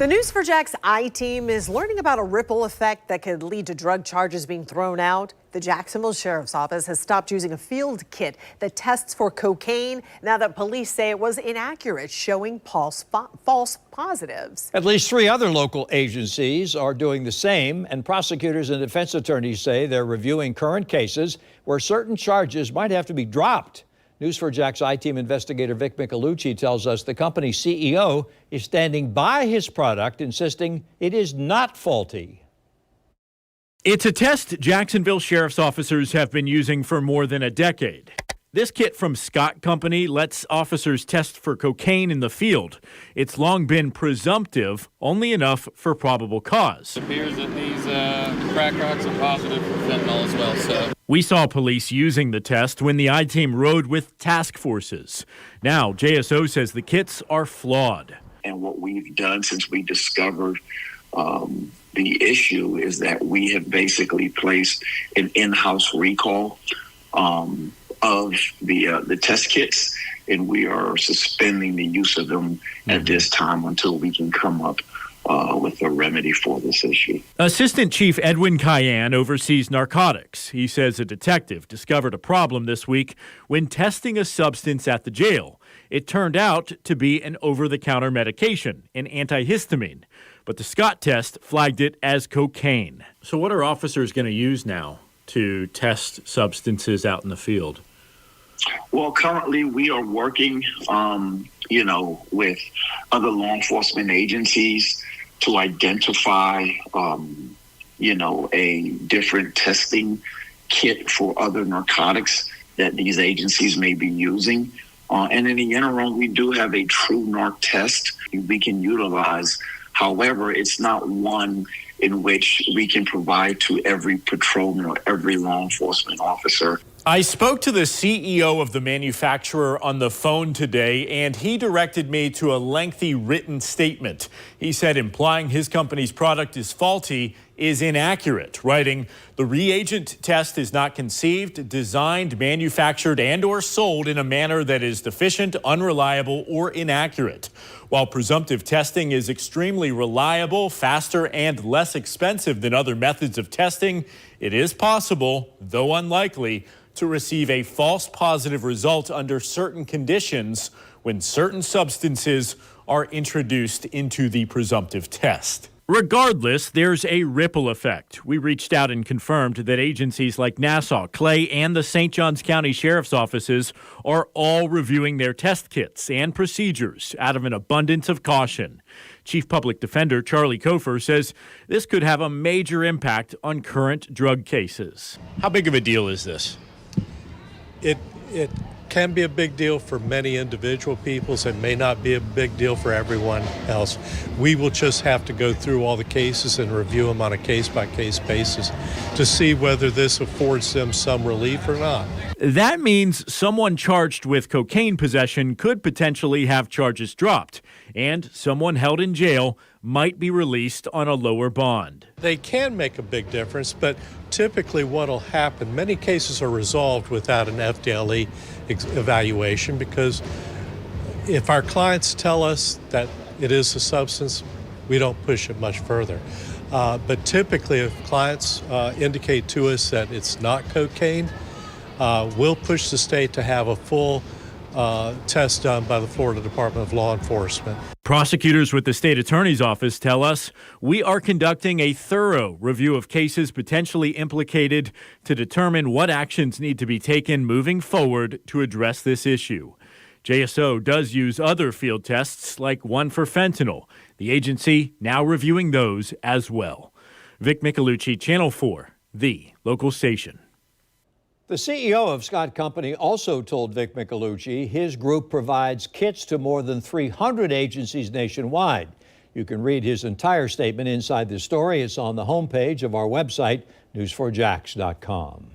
The News4JAX I-team is learning about a ripple effect that could lead to drug charges being thrown out. The Jacksonville Sheriff's Office has stopped using a field kit that tests for cocaine now that police say it was inaccurate, showing false positives. At least 3 other local agencies are doing the same, and prosecutors and defense attorneys say they're reviewing current cases where certain charges might have to be dropped. News4JAX I-team investigator Vic Micolucci tells us the company's CEO is standing by his product, insisting it is not faulty. It's a test Jacksonville sheriff's officers have been using for more than a decade. This kit from Scott Company lets officers test for cocaine in the field. It's long been presumptive, only enough for probable cause. It appears that these crack rocks are positive for fentanyl as well. So we saw police using the test when the I-team rode with task forces. Now, JSO says the kits are flawed. And what we've done since we discovered the issue is that we have basically placed an in-house recall of the test kits, and we are suspending the use of them at this time until we can come up with a remedy for this issue. Assistant Chief Edwin Cayenne oversees narcotics. He says a detective discovered a problem this week when testing a substance at the jail. It turned out to be an over-the-counter medication, an antihistamine, but the Scott test flagged it as cocaine. So what are officers going to use now to test substances out in the field? Well, currently we are working, with other law enforcement agencies to identify, a different testing kit for other narcotics that these agencies may be using. And in the interim, we do have a true narc test we can utilize. However, it's not one in which we can provide to every patrolman or every law enforcement officer. I spoke to the CEO of the manufacturer on the phone today, and he directed me to a lengthy written statement. He said implying his company's product is faulty is inaccurate, writing, "The reagent test is not conceived, designed, manufactured, and/or sold in a manner that is deficient, unreliable, or inaccurate. While presumptive testing is extremely reliable, faster, and less expensive than other methods of testing, it is possible, though unlikely, to receive a false positive result under certain conditions when certain substances are introduced into the presumptive test." Regardless, there's a ripple effect. We reached out and confirmed that agencies like Nassau, Clay, and the St. Johns County Sheriff's offices are all reviewing their test kits and procedures out of an abundance of caution. Chief Public Defender Charlie Kofer says this could have a major impact on current drug cases. How big of a deal is this? It can be a big deal for many individual people. It may not be a big deal for everyone else. We will just have to go through all the cases and review them on a case-by-case basis to see whether this affords them some relief or not. That means someone charged with cocaine possession could potentially have charges dropped, and someone held in jail might be released on a lower bond. They can make a big difference, but typically what will happen, many cases are resolved without an FDLE evaluation, because if our clients tell us that it is a substance, we don't push it much further. But typically if clients indicate to us that it's not cocaine, we'll push the state to have a full test done by the Florida Department of Law Enforcement. Prosecutors with the state attorney's office tell us we are conducting a thorough review of cases potentially implicated to determine what actions need to be taken moving forward to address this issue. JSO does use other field tests, like one for fentanyl. The agency now reviewing those as well. Vic Micolucci, Channel 4, the local station. The CEO of Scott Company also told Vic Micolucci his group provides kits to more than 300 agencies nationwide. You can read his entire statement inside the story. It's on the homepage of our website, news4jax.com.